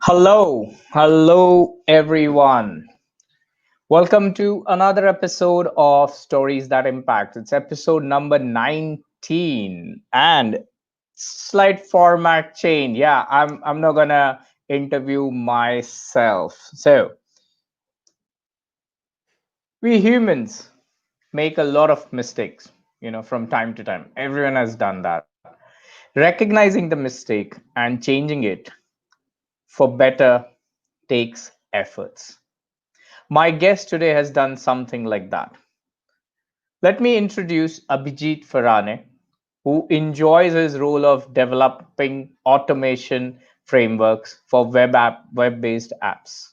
Hello everyone. Welcome to another episode of Stories That Impact. It's episode number 19 and slight format change. Yeah, I'm not gonna interview myself. So, we humans make a lot of mistakes, from time to time. Everyone has done that. Recognizing the mistake and changing it for better takes efforts. My guest today has done something like that. Let me introduce Abhijeet Farane, who enjoys his role of developing automation frameworks for web-based apps.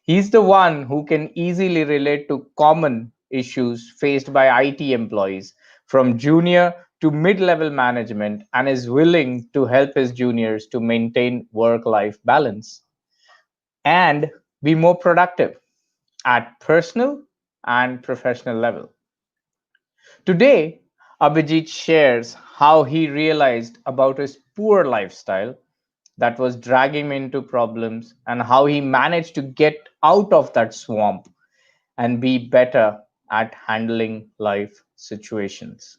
He's the one who can easily relate to common issues faced by IT employees from junior to mid-level management and is willing to help his juniors to maintain work-life balance and be more productive at personal and professional level. Today, Abhijit shares how he realized about his poor lifestyle that was dragging him into problems and how he managed to get out of that swamp and be better at handling life situations.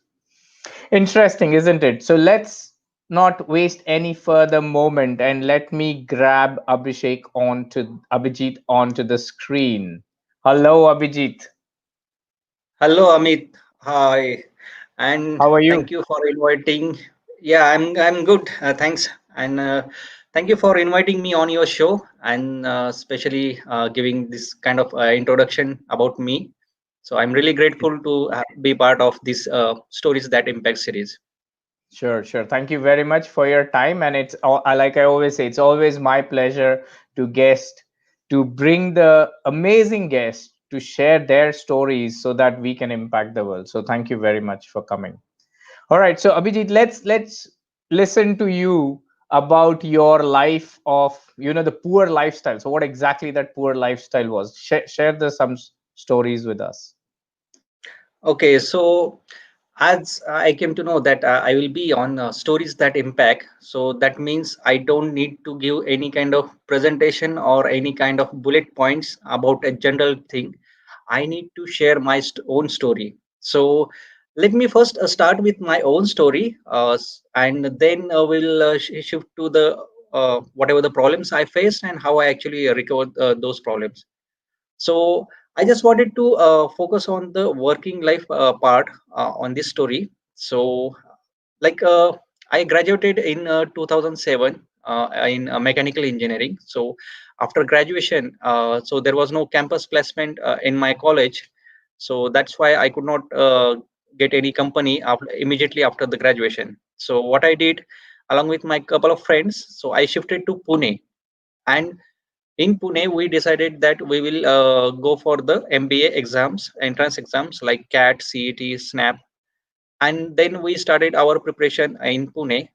Interesting, isn't it? So let's not waste any further moment and let me grab Abhijit onto the screen. Hello, Abhijit. Hello, Amit. Hi, and How are thank you? you for inviting. Yeah, I'm good. Thanks, and thank you for inviting me on your show, and especially giving this kind of introduction about me. So I'm really grateful to be part of this stories that impact series. Sure. Thank you very much for your time. And like I always say, it's always my pleasure to bring the amazing guests to share their stories so that we can impact the world. So thank you very much for coming. All right. So Abhijit, let's listen to you about your life of, the poor lifestyle. So what exactly that poor lifestyle was? Share stories with us. Okay, so as I came to know that I will be on stories that impact, so that means I don't need to give any kind of presentation or any kind of bullet points about a general thing. I need to share my own story. So let me first start with my own story, and then we'll shift to the whatever the problems I faced and how I actually recovered those problems. So I just wanted to focus on the working life part on this story. So like I graduated in 2007 in mechanical engineering. So after graduation, so there was no campus placement in my college. So that's why I could not get any company immediately after the graduation. So what I did, along with my couple of friends, so I shifted to Pune. And in Pune, we decided that we will go for the MBA exams, entrance exams like CAT, CET, SNAP, and then we started our preparation in Pune.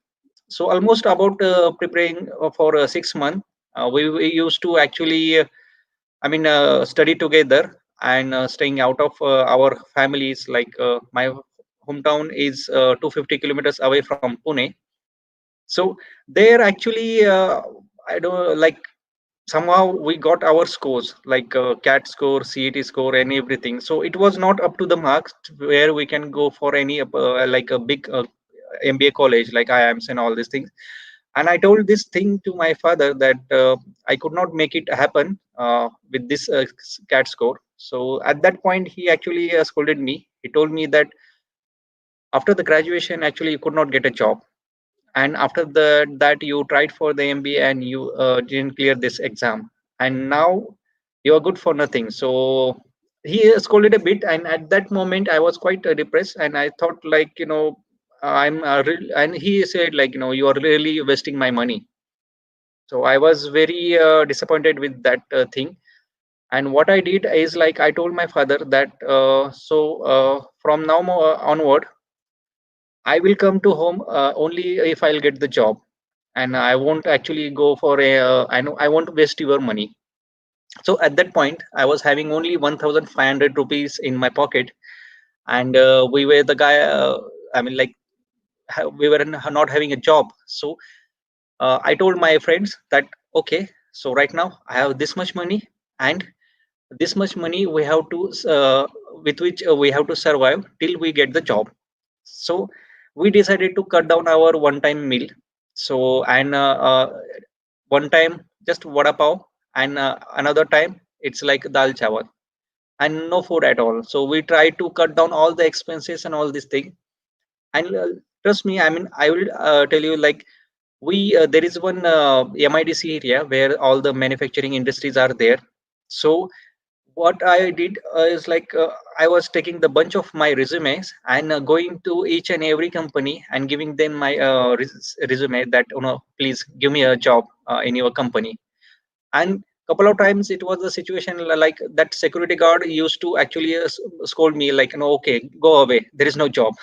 So almost about preparing for 6 months, we used to actually, study together and staying out of our families. Like my hometown is 250 kilometers away from Pune. So there actually, I don't like somehow we got our scores like cat score, CET score, and everything. So it was not up to the marks where we can go for any like a big MBA college like IIMs and all these things. And I told this thing to my father that I could not make it happen with this cat score. So at that point he actually scolded me. He told me that after the graduation actually you could not get a job, and after that you tried for the MBA and you didn't clear this exam, and now you are good for nothing. So he scolded a bit, and at that moment I was quite depressed, and I thought like, and he said like, you are really wasting my money. So I was very disappointed with that thing. And what I did is like I told my father that from now onward I will come to home only if I'll get the job, and I won't actually go for a. I know I won't waste your money. So at that point, I was having only 1,500 rupees in my pocket, and we were the guy. Like we were not having a job. So I told my friends that okay. So right now I have this much money, and this much money we have to with which we have to survive till we get the job. So we decided to cut down our one time meal. So and one time just vada pav, and another time it's like dal chawal and no food at all. So we try to cut down all the expenses and all these things. And trust me, I mean, I will tell you, like, we there is one MIDC area where all the manufacturing industries are there. So what I did is like, I was taking the bunch of my resumes and going to each and every company and giving them my resume that, please give me a job in your company. And couple of times it was a situation like that security guard used to actually scold me like, okay, go away, there is no job.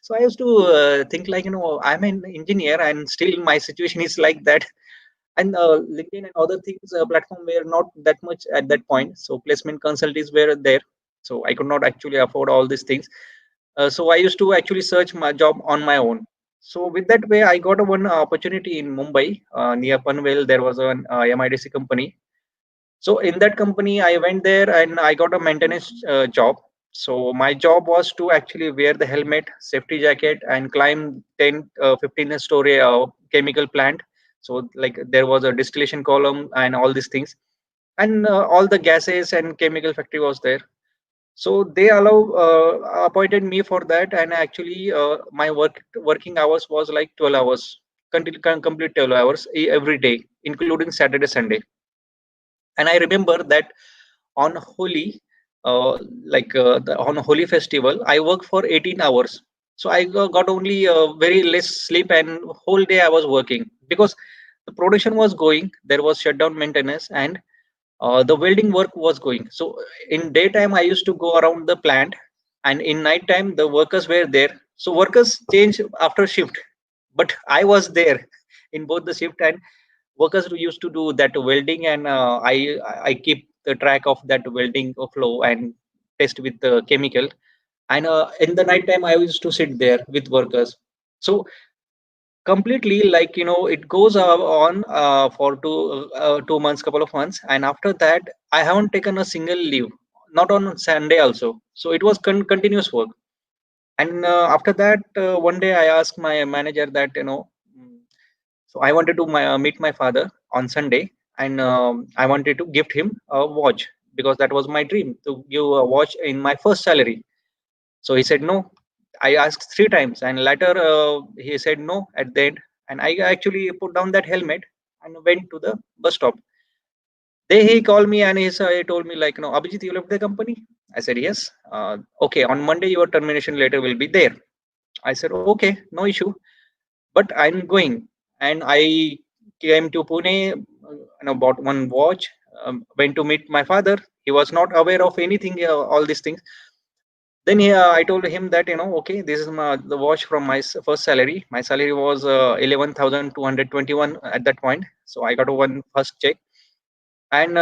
So I used to think like, I'm an engineer and still my situation is like that. And LinkedIn and other things platform were not that much at that point, so placement consultants were there. So I could not actually afford all these things. So I used to actually search my job on my own. So with that way I got a one opportunity in Mumbai, near Panvel. There was an MIDC company. So in that company I went there and I got a maintenance job. So my job was to actually wear the helmet, safety jacket, and climb 10 15 story chemical plant. So like there was a distillation column and all these things, and all the gases and chemical factory was there. So they appointed me for that. And actually my working hours was like 12 hours, complete 12 hours every day, including Saturday Sunday. And I remember that on Holi, on a Holi festival, I worked for 18 hours. So I got only very less sleep, and whole day I was working because the production was going. There was shutdown maintenance, and the welding work was going. So in daytime, I used to go around the plant, and in nighttime, the workers were there. So workers change after shift, but I was there in both the shift. And workers who used to do that welding, and I keep the track of that welding flow and test with the chemical. And in the night time I used to sit there with workers. So completely, like, it goes on for 2 months, couple of months, and after that I haven't taken a single leave, not on Sunday also. So it was continuous work. And after that, one day I asked my manager that, mm, so I wanted to meet my father on Sunday, and I wanted to gift him a watch because that was my dream to give a watch in my first salary. So he said no. I asked three times, and later he said no at the end. And I actually put down that helmet and went to the bus stop. Then he called me and he told me like, Abhijit, you left the company. I said yes. Okay, on Monday your termination letter will be there. I said okay, no issue, but I'm going. And I came to Pune, bought one watch, went to meet my father. He was not aware of anything, all these things. Then I told him that, okay, this is the watch from my first salary. My salary was 11,221 at that point. So I got a one first check. And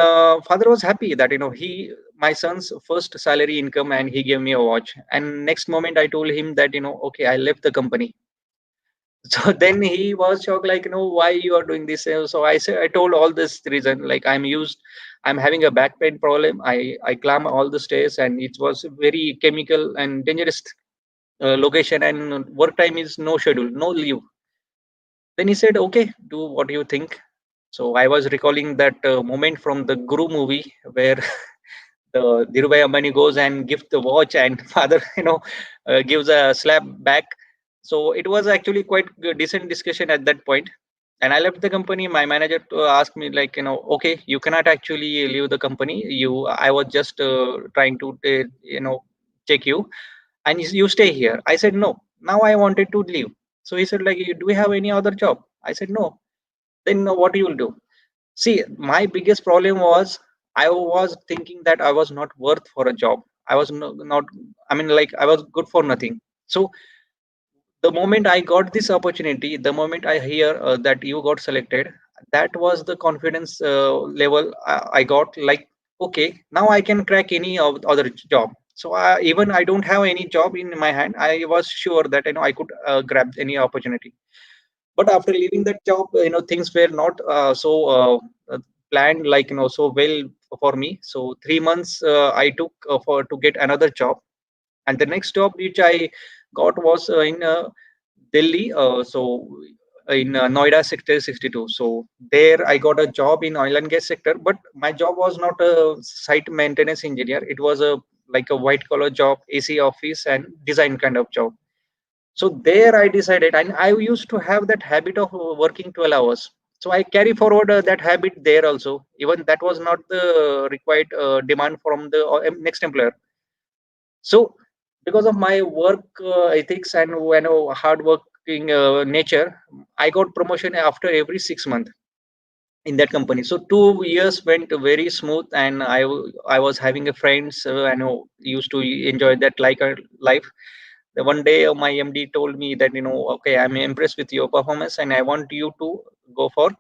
father was happy that, he my son's first salary income, and he gave me a watch. And next moment I told him that, okay, I left the company. So then he was shocked, like, why you are doing this. So I said, I told all this reason, like, I'm having a back pain problem. I climb all the stairs, and it was very chemical and dangerous location, and work time is no schedule, no leave. Then he said, okay, do what you think. So I was recalling that moment from the Guru movie where the Dhirubhai Ambani goes and gives the watch, and father, gives a slap back. So it was actually quite decent discussion at that point. And I left the company. My manager asked me like, okay, you cannot actually leave the company. I was just trying to, check you, and you stay here. I said no. Now I wanted to leave. So he said like, do we have any other job? I said no. Then what you will do? See, my biggest problem was I was thinking that I was not worth for a job. I was not, I mean, like, I was good for nothing. So the moment I got this opportunity, the moment I hear that you got selected, that was the confidence level I got. Like, okay, now I can crack any other job. So even I don't have any job in my hand, I was sure that, I could grab any opportunity. But after leaving that job, things were not so planned like so well for me. So 3 months I took for to get another job, and the next job which I got was in Delhi. So in Noida sector 62. So there I got a job in oil and gas sector, but my job was not a site maintenance engineer. It was a like a white collar job, AC office and design kind of job. So there I decided, and I used to have that habit of working 12 hours. So I carry forward that habit there also. Even that was not the required demand from the next employer. So because of my work ethics and hard working nature, I got promotion after every 6 months in that company. So 2 years went very smooth, and I was having a friends and used to enjoy that like a life. The one day my MD told me that okay, I'm impressed with your performance and I want you to go for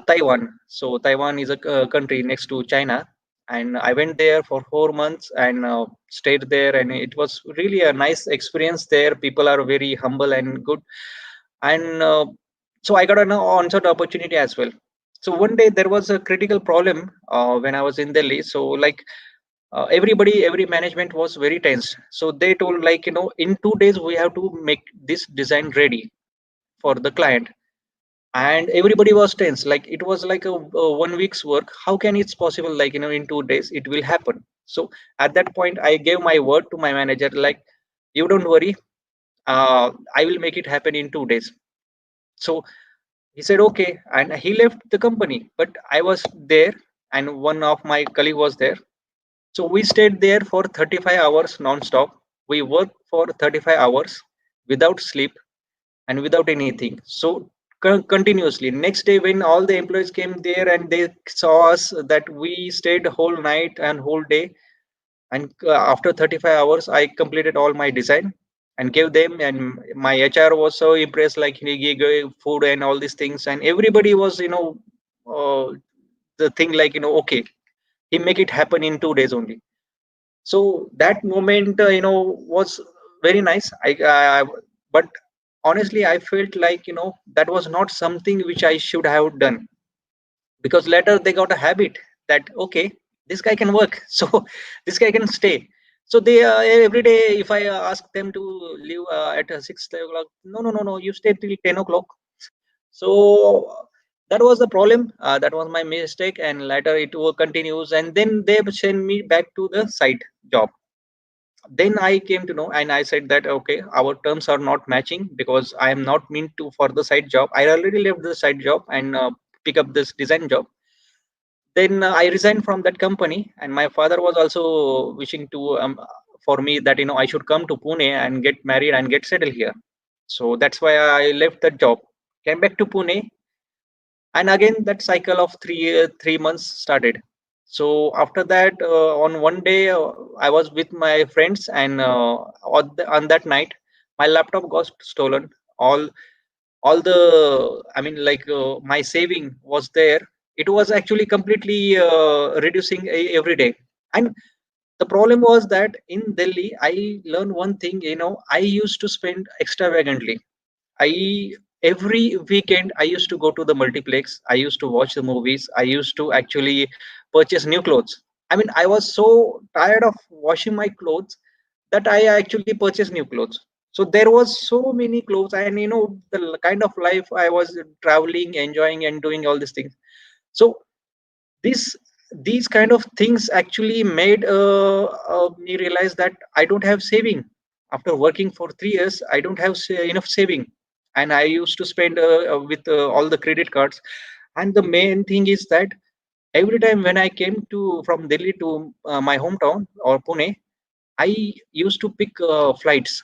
Taiwan. So Taiwan is a country next to China, and I went there for 4 months and stayed there, and it was really a nice experience there. People are very humble and good, and so I got an on-site opportunity as well. So one day there was a critical problem when I was in Delhi. So like every management was very tense. So they told like in 2 days we have to make this design ready for the client, and everybody was tense, like it was like a 1 week's work. How can it's possible, like in 2 days it will happen? So at that point I gave my word to my manager, like, you don't worry, I will make it happen in 2 days. So he said okay, and he left the company, but I was there and one of my colleague was there. So we stayed there for 35 hours non-stop. We worked for 35 hours without sleep and without anything. So continuously. Next day, when all the employees came there and they saw us that we stayed whole night and whole day, and after 35 hours, I completed all my design and gave them. And my HR was so impressed, like he gave food and all these things, and everybody was, the thing like okay, he make it happen in 2 days only. So that moment was very nice. But honestly I felt like that was not something which I should have done, because later they got a habit that okay, this guy can work so this guy can stay. So they every day if I ask them to leave at 6 o'clock, no, no, no, no, you stay till 10 o'clock. So that was the problem. That was my mistake, and later it will continues, and then they send me back to the site job. Then I came to know, and I said that okay, our terms are not matching, because I am not meant to for the side job. I already left the side job and pick up this design job. Then I resigned from that company, and my father was also wishing to for me that I should come to Pune and get married and get settled here. So that's why I left that job, came back to Pune, and again that cycle of 3 months started. So after that, on one day, I was with my friends, and on that night my laptop got stolen. All the, I mean, like my saving was there. It was actually completely reducing every day. And the problem was that in Delhi I learned one thing, I used to spend extravagantly. I Every weekend I used to go to the multiplex. I used to watch the movies. I used to actually purchase new clothes. I mean, I was so tired of washing my clothes that I actually purchased new clothes. So there was so many clothes, and the kind of life I was traveling, enjoying, and doing all these things. So this these kind of things actually made me realize that I don't have saving. After working for 3 years, I don't have enough saving, and I used to spend with all the credit cards. And the main thing is that every time when I came to from Delhi to my hometown or Pune, I used to pick flights.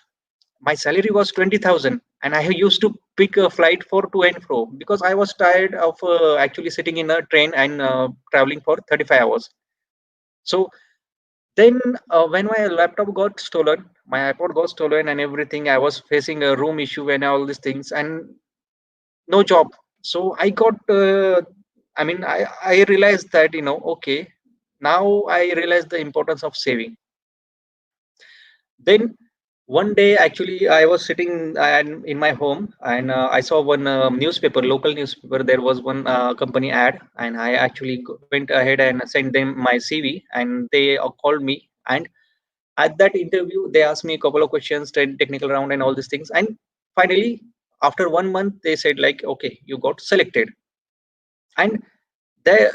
My salary was 20,000, and I used to pick a flight for to and fro, because I was tired of actually sitting in a train and traveling for 35 hours. So then when my laptop got stolen, my iPod got stolen and everything, I was facing a room issue and all these things, and no job. So I got I realized that okay, now I realized the importance of saving. Then One day, actually, I was sitting and in my home, and I saw one newspaper, local newspaper. There was one company ad, and I actually went ahead and sent them my CV, and they called me. And at that interview, they asked me a couple of questions, technical round, and all these things. And finally, after 1 month, they said like, "Okay, you got selected." And there,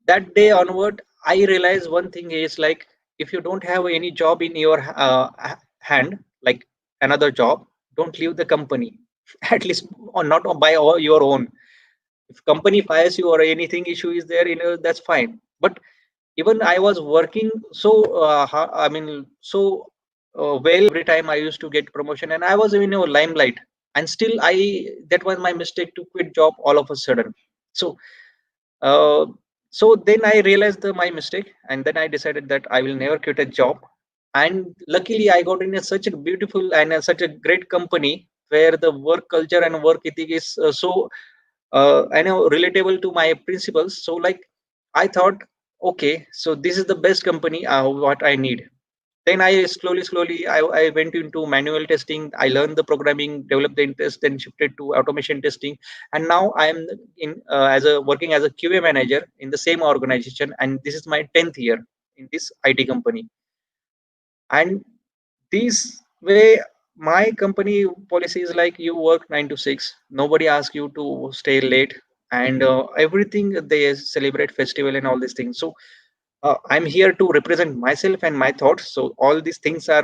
that day onward, I realized one thing is like, if you don't have any job in your hand, like another job, don't leave the company. At least, or not by your own. If company fires you or anything issue is there, that's fine. But even I was working so I mean so well, every time I used to get promotion, and I was in limelight, and still I that was my mistake to quit job all of a sudden. So uh, so then I realized my mistake, and then I decided that I will never quit a job. And luckily, I got in such a beautiful and such a great company where the work culture and work ethic is so I know relatable to my principles. So like I thought, okay, so this is the best company what I need. Then I slowly I went into manual testing. I learned the programming, developed the interest, then shifted to automation testing, and now I am in as a working as a QA manager in the same organization, and this is my 10th year in this IT company. And this way, my company policy is like you work 9 to 6. Nobody asks you to stay late, and everything they celebrate festival and all these things. So I'm here to represent myself and my thoughts. So all these things are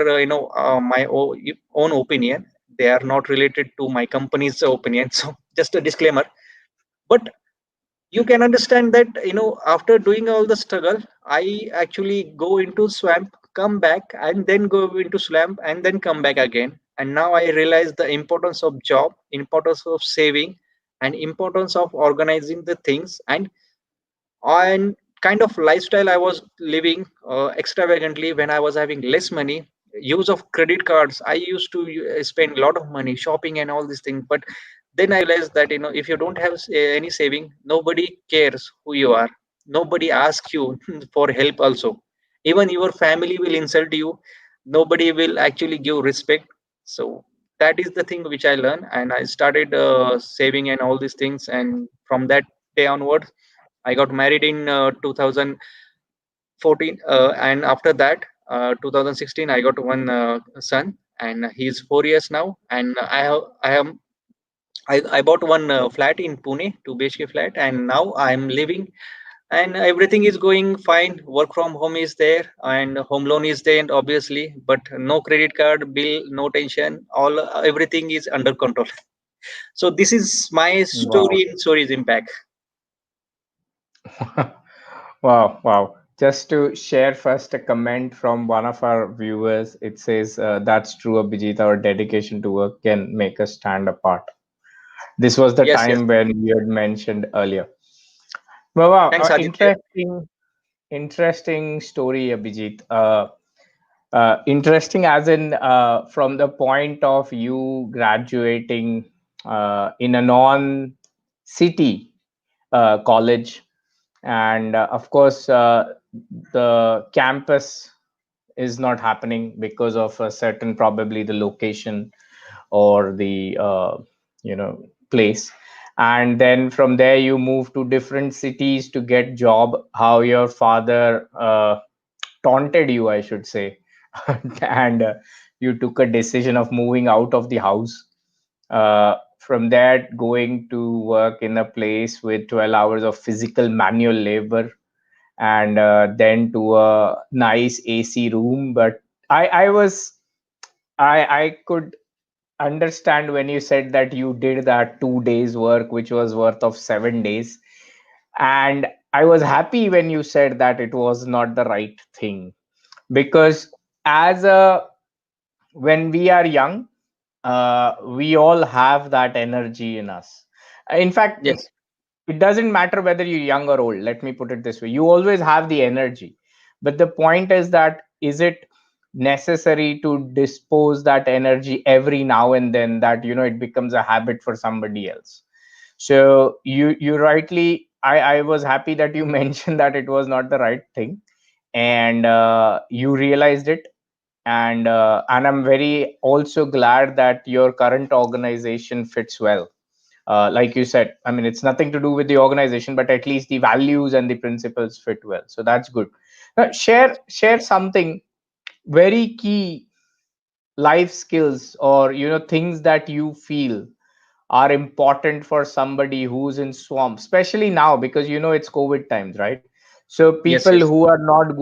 my own opinion. They are not related to my company's opinion. So just a disclaimer. But you can understand that after doing all the struggle, I actually go into swamp, come back, and then go into swamp and then come back again. And now I realize the importance of job, importance of saving, and importance of organizing the things, and kind of lifestyle I was living extravagantly when I was having less money. Use of credit cards, I used to spend a lot of money shopping and all these things. But then I realized that if you don't have any saving, nobody cares who you are. Nobody asks you for help also. Even your family will insult you. Nobody will actually give respect. So that is the thing which I learned, and I started saving and all these things. And from that day onwards, I got married in 2014, and after that, 2016, I got one son, and he's 4 years now. And I bought one flat in Pune, 2 BHK flat, and now I'm living, and everything is going fine. Work from home is there, and home loan is there, and obviously, but no credit card bill, no tension. All everything is under control. So this is my Wow. story in stories impact. Wow, wow. Just to share first a comment from one of our viewers, it says, that's true, Abhijit, our dedication to work can make us stand apart. This was the Yes, yes. time when you had mentioned earlier. Well, wow, Thanks, Aditya. interesting story, Abhijit. Interesting as in from the point of you graduating in a non-city college, and of course the campus is not happening because of a certain, probably the location or the place. And then from there you move to different cities to get job. How your father taunted you, I should say, and you took a decision of moving out of the house. From that, going to work in a place with 12 hours of physical manual labor, and then to a nice AC room. But I was, I could understand when you said that you did that 2 days work, which was worth of 7 days. And I was happy when you said that it was not the right thing, because as a when we are young, we all have that energy in us. In fact, Yes. it doesn't matter whether you're young or old. Let me put it this way: you always have the energy, but the point is that, is it necessary to dispose that energy every now and then, that it becomes a habit for somebody else? So you rightly, I was happy that you mentioned that it was not the right thing, and you realized it, And I'm very also glad that your current organization fits well. Like you said, I mean, it's nothing to do with the organization, but at least the values and the principles fit well, so that's good. Now, share something very key life skills, or things that you feel are important for somebody who's in swamp, especially now, because it's COVID times, right? So Yes, people yes. who are not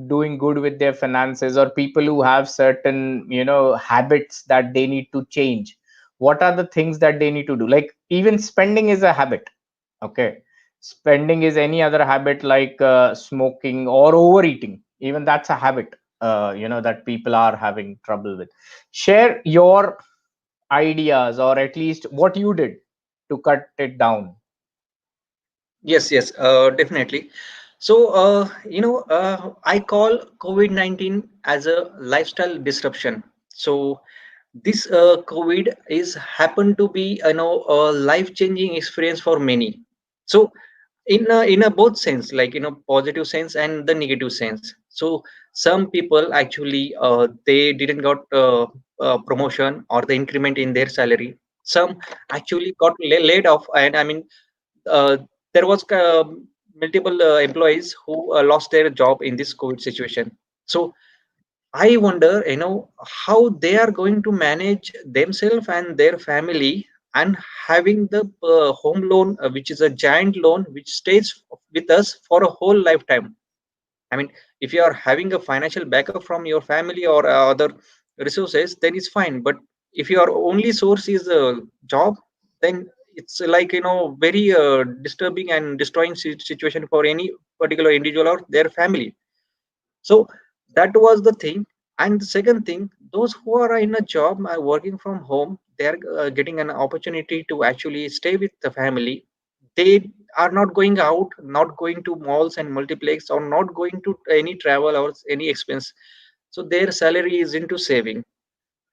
doing good with their finances, or people who have certain habits that they need to change, what are the things that they need to do? Like, even spending is a habit. Okay, spending is any other habit, like smoking or overeating, even that's a habit, that people are having trouble with. Share your ideas, or at least what you did to cut it down. Yes, yes, definitely. So, I call COVID-19 as a lifestyle disruption. So, this COVID is happened to be, a life-changing experience for many. So, in a both sense, like positive sense and the negative sense. So, some people actually they didn't got promotion or the increment in their salary. Some actually got laid off, and I mean uh, there was multiple employees who lost their job in this COVID situation. So I wonder, how they are going to manage themselves and their family, and having the home loan, which is a giant loan, which stays with us for a whole lifetime. I mean, if you are having a financial backup from your family or other resources, then it's fine. But if your only source is a job, then it's like very disturbing and destroying situation for any particular individual or their family. So that was the thing. And the second thing, those who are in a job working from home, they are getting an opportunity to actually stay with the family. They are not going out, not going to malls and multiplex, or not going to any travel or any expense. So their salary is into saving,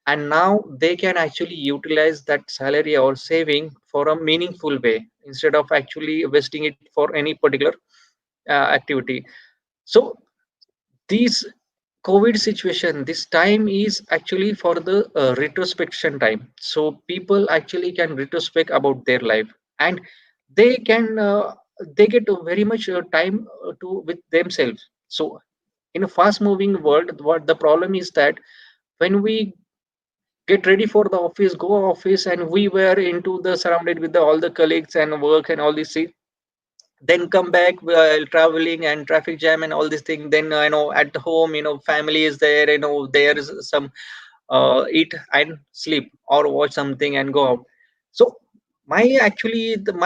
and now they can actually utilize that salary or saving for a meaningful way, instead of actually wasting it for any particular activity. So these COVID situation, this time is actually for the retrospection time. So people actually can retrospect about their life, and they can they get a very much time to with themselves. So in a fast moving world, what the problem is that when we get ready for the office, go office, and we were into the surrounded with all the colleagues and work and all this, then come back while traveling and traffic jam and all this thing. Then at home, family is there, there is some eat and sleep or watch something and go out. So my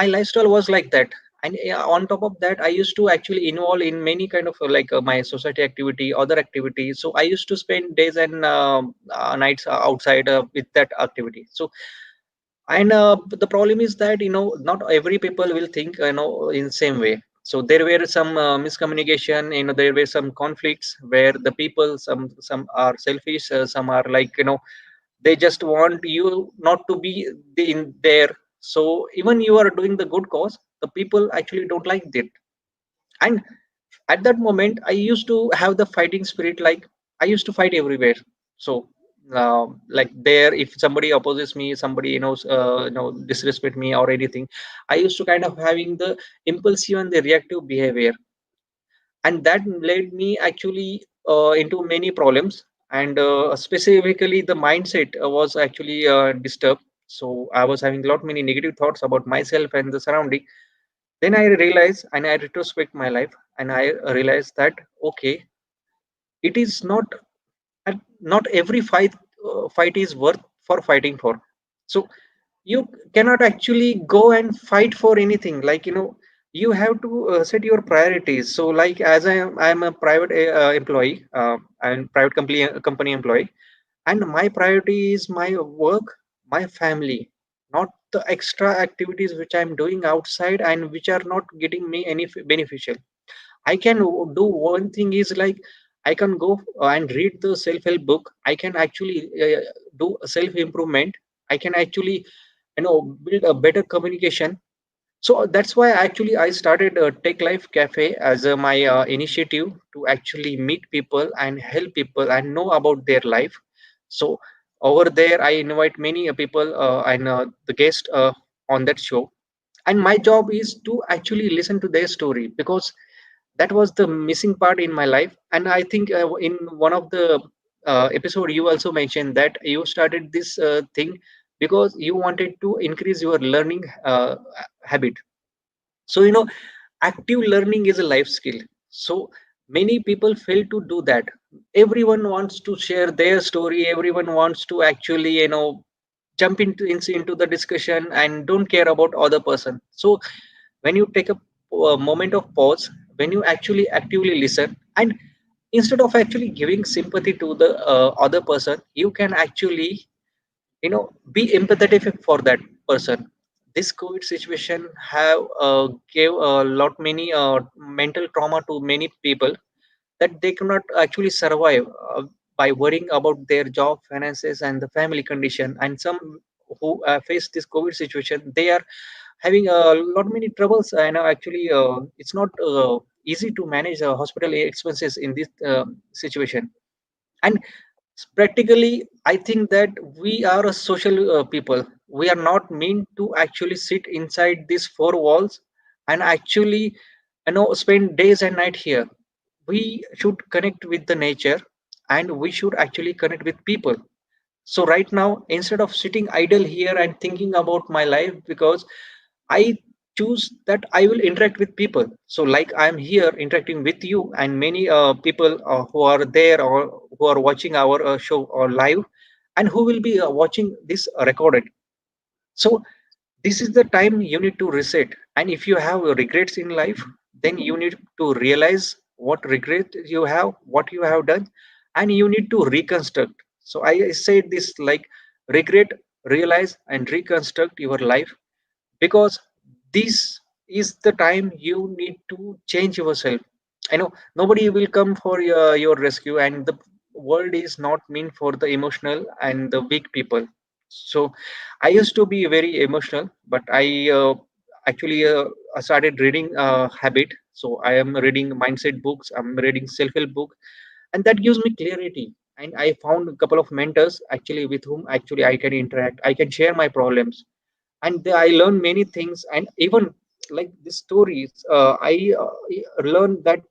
lifestyle was like that. And on top of that, I used to actually involve in many kind of like my society activity, other activities. So I used to spend days and nights outside with that activity. So, and the problem is that not every people will think in same way. So there were some miscommunication, there were some conflicts where the people, some are selfish, some are like they just want you not to be in there. So even you are doing the good cause, the people actually don't like that. And at that moment I used to have the fighting spirit, like I used to fight everywhere. So like there, if somebody opposes me, somebody disrespect me or anything, I used to kind of having the impulsive and the reactive behavior. And that led me actually into many problems. And specifically the mindset was actually disturbed. So I was having a lot many negative thoughts about myself and the surrounding. Then I realized, and I retrospect my life, and I realized that okay, it is not, and not every fight is worth for fighting for. So you cannot actually go and fight for anything, like you have to set your priorities. So like as I am a private employee, and private company employee, and my priority is my work, my family, not the extra activities which I'm doing outside and which are not getting me any beneficial. I can do one thing is like I can go and read the self-help book. I can actually do self-improvement. I can actually build a better communication. So that's why actually I started Tech Life Cafe as my initiative to actually meet people and help people and know about their life. So over there I invite many people and the guest on that show, and my job is to actually listen to their story, because that was the missing part in my life. And I think in one of the episode you also mentioned that you started this thing because you wanted to increase your learning habit. So active learning is a life skill. So many people fail to do that. Everyone wants to share their story, everyone wants to actually jump into the discussion and don't care about other person. So when you take a moment of pause, when you actually actively listen, and instead of actually giving sympathy to the other person, you can actually be empathetic for that person. This COVID situation have gave a lot many mental trauma to many people, that they cannot actually survive by worrying about their job, finances, and the family condition. And some who face this COVID situation, they are having a lot many troubles. I know actually it's not easy to manage hospital expenses in this situation. And practically I think that we are a social people. We are not meant to actually sit inside these four walls and actually spend days and night here. We should connect with the nature, and we should actually connect with people. So right now, instead of sitting idle here and thinking about my life, because I choose that I will interact with people. So like I'm here interacting with you and many people who are there or who are watching our show or live, and who will be watching this recorded. So this is the time you need to reset. And if you have regrets in life, then you need to realize what regret you have, what you have done, and you need to reconstruct. So I said this like regret, realize, and reconstruct your life, because this is the time you need to change yourself. I know nobody will come for your rescue, and the world is not meant for the emotional and the weak people. So I used to be very emotional, but I actually started reading habit. So I am reading mindset books, I'm reading self-help book, and that gives me clarity. And I found a couple of mentors actually with whom actually I can interact, I can share my problems, and I learned many things. And even like the stories, I learned that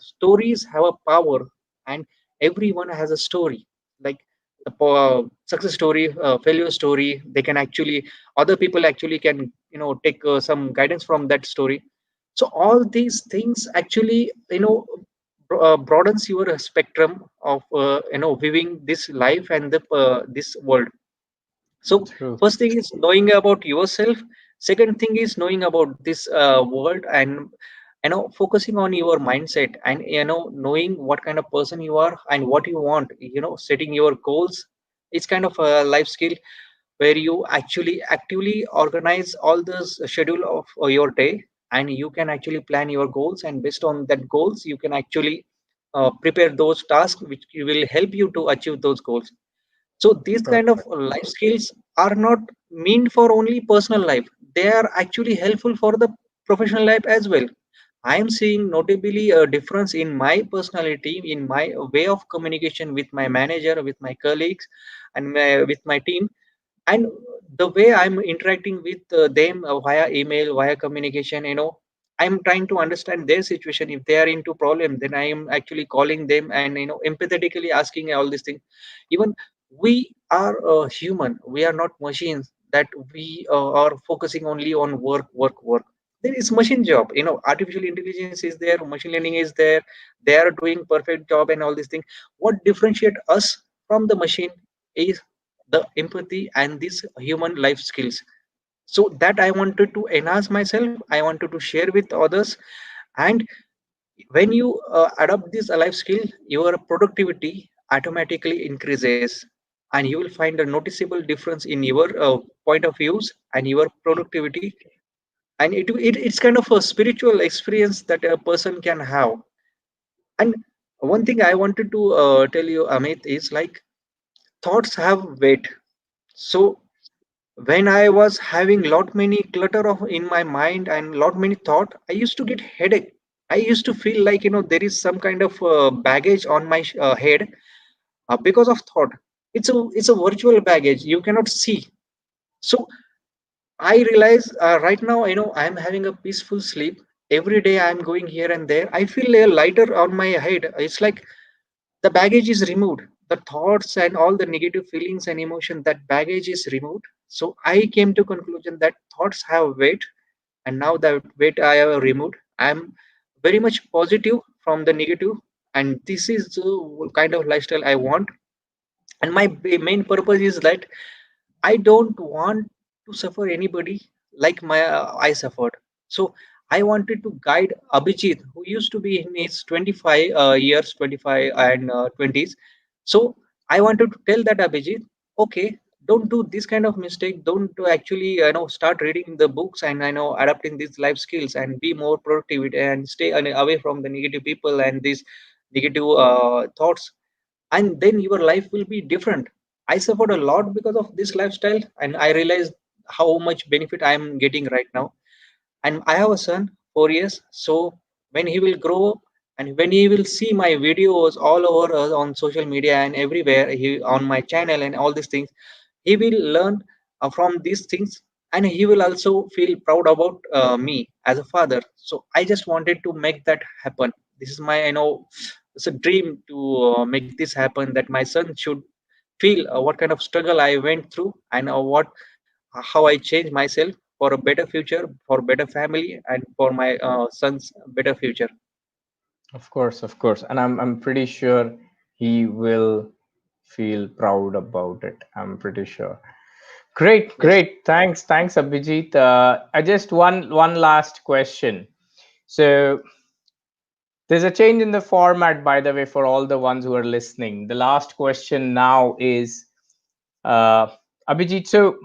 stories have a power, and everyone has a story. Like the success story, failure story, they can actually, other people actually can take some guidance from that story. So all these things actually broadens your spectrum of viewing this life and the this world. So True. first thing is knowing about yourself. Second thing is knowing about this world, and focusing on your mindset, and knowing what kind of person you are and what you want. Setting your goals. It's kind of a life skill where you actually actively organize all this schedule of your day, and you can actually plan your goals, and based on that goals you can actually prepare those tasks which will help you to achieve those goals. So these kind of Perfect. life skills are not meant for only personal life, they are actually helpful for the professional life as well. I am seeing notably a difference in my personality, in my way of communication with my manager, with my colleagues, and with my team, and the way I'm interacting with them via email, via communication. I'm trying to understand their situation. If they are into problem, then I am actually calling them and empathetically asking all these things. Even we are human, we are not machines, that we are focusing only on work, work, work. There is machine job, artificial intelligence is there, machine learning is there, they are doing perfect job and all these things. What differentiate us from the machine is the empathy and these human life skills. So that I wanted to enhance myself, I wanted to share with others. And when you adopt this life skill, your productivity automatically increases, and you will find a noticeable difference in your point of views and your productivity. And it's kind of a spiritual experience that a person can have. And one thing I wanted to tell you, Amit, is like thoughts have weight. So When I was having lot many clutter of in my mind and lot many thought, I used to get headache. I used to feel like, there is some kind of baggage on my head, because of thought. It's a virtual baggage you cannot see. So I realize, right now, I'm having a peaceful sleep. Every day I'm going here and there, I feel a lighter on my head. It's like the baggage is removed, the thoughts and all the negative feelings and emotion, that baggage is removed. So I came to conclusion that thoughts have weight, and now that weight I have removed, I'm very much positive from the negative. And this is the kind of lifestyle I want. And my main purpose is that I don't want to suffer anybody like my I suffered. So I wanted to guide Abhijit, who used to be in his 25 years, 25 and 20s. So I wanted to tell that Abhijit, okay, don't do this kind of mistake. Don't actually, start reading the books and adapting these life skills and be more productive and stay away from the negative people and these negative thoughts, and then your life will be different. I suffered a lot because of this lifestyle, and I realized how much benefit I am getting right now. And I have a son, 4 years. So when he will grow up and when he will see my videos all over on social media and everywhere, he on my channel and all these things, he will learn from these things, and he will also feel proud about me as a father. So I just wanted to make that happen. This is my, it's a dream to make this happen, that my son should feel what kind of struggle I went through, and what how I changed myself for a better future, for better family, and for my son's better future. Of course, and I'm pretty sure he will feel proud about it. I'm pretty sure. Great, Yes. great. Thanks, Abhijit. I just one last question. So there's a change in the format, by the way, for all the ones who are listening. The last question now is, uh, Abhijit. So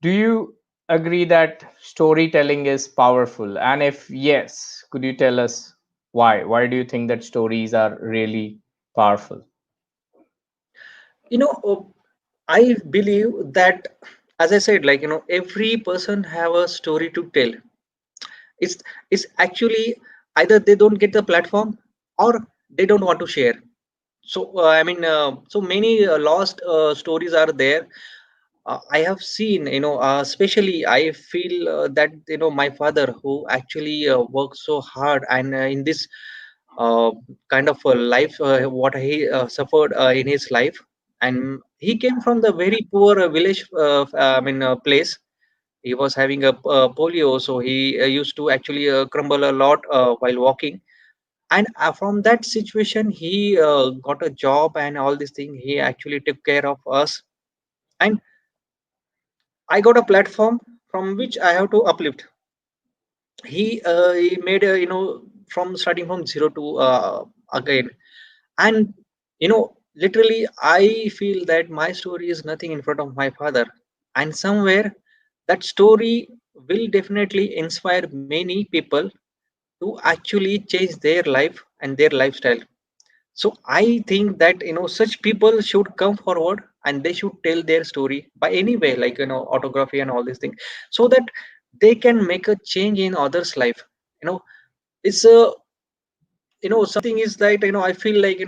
do you agree that storytelling is powerful? And if yes, could you tell us why? Why do you think that stories are really powerful? you know uh, I believe that, as I said, like, every person have a story to tell. It's actually either they don't get the platform, or they don't want to share. So so many lost stories are there. I have seen, especially I feel that, my father, who actually worked so hard, and in this uh, kind of life, what he suffered in his life. And he came from the very poor village, place. He was having a polio, so he used to actually crumble a lot while walking. And from that situation, he got a job and all these things. He actually took care of us, and I got a platform from which I have to uplift. He made a, from starting from zero to again. And literally I feel that my story is nothing in front of my father, and somewhere that story will definitely inspire many people to actually change their life and their lifestyle. So I think that, such people should come forward, and they should tell their story by any way, like, autography and all these things, so that they can make a change in others' life. You know, it's a, something is that, I feel like,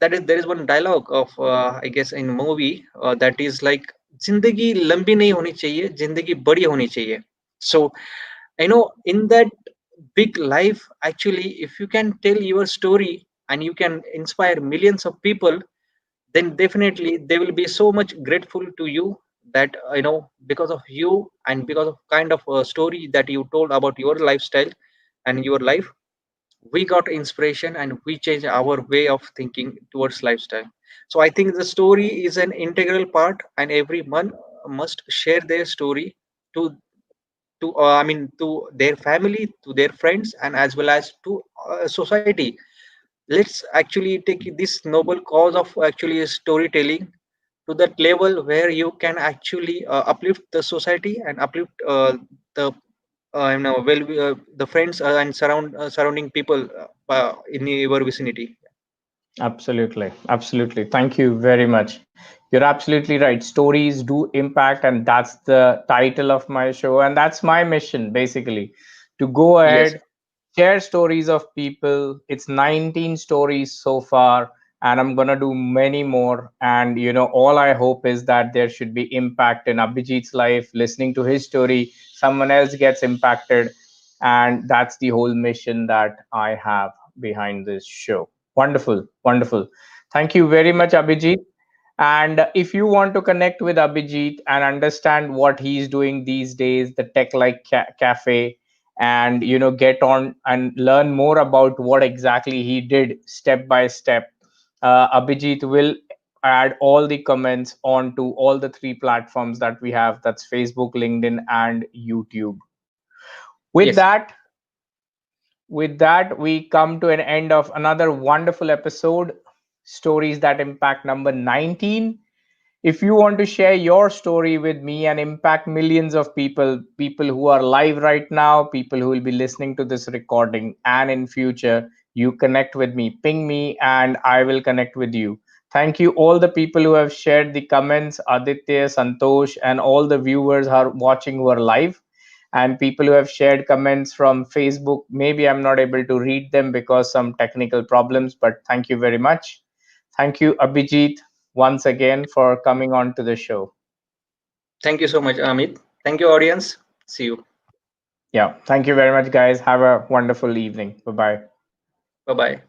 that is, there is one dialogue of, I guess, in movie, that is like, जिंदगी लंबी नहीं होनी चाहिए, जिंदगी बड़ी होनी चाहिए. So, in that big life, actually, if you can tell your story and you can inspire millions of people, then definitely they will be so much grateful to you, that, because of you and because of kind of a story that you told about your lifestyle and your life, we got inspiration and we change our way of thinking towards lifestyle. So I think the story is an integral part, and everyone must share their story to to their family, to their friends, and as well as to society. Let's actually take this noble cause of actually storytelling to that level where you can actually uplift the society and uplift the the friends and surrounding people in your vicinity. Absolutely, absolutely. Thank you very much. You're absolutely right. Stories do impact, and that's the title of my show. And that's my mission, basically, to go Yes, ahead, share stories of people. It's 19 stories so far, and I'm going to do many more. And, all I hope is that there should be impact in Abhijit's life, listening to his story, someone else gets impacted. And that's the whole mission that I have behind this show. Wonderful, wonderful. Thank you very much, Abhijit. And if you want to connect with Abhijit and understand what he's doing these days, the Tech Like Cafe, and get on and learn more about what exactly he did step by step, Abhijit will add all the comments onto all the three platforms that we have. That's Facebook, LinkedIn, and YouTube. With yes. that, with that, we come to an end of another wonderful episode, Stories That Impact number 19. If you want to share your story with me and impact millions of people, people who are live right now, people who will be listening to this recording, and in future, you connect with me, ping me, and I will connect with you. Thank you all the people who have shared the comments, Aditya, Santosh, and all the viewers who are watching who are live, and people who have shared comments from Facebook. Maybe I'm not able to read them because some technical problems, but thank you very much. Thank you, Abhijit, once again for coming on to the show. Thank you so much, Amit. Thank you, audience. See you. Yeah, thank you very much, guys. Have a wonderful evening. Bye bye. Bye bye.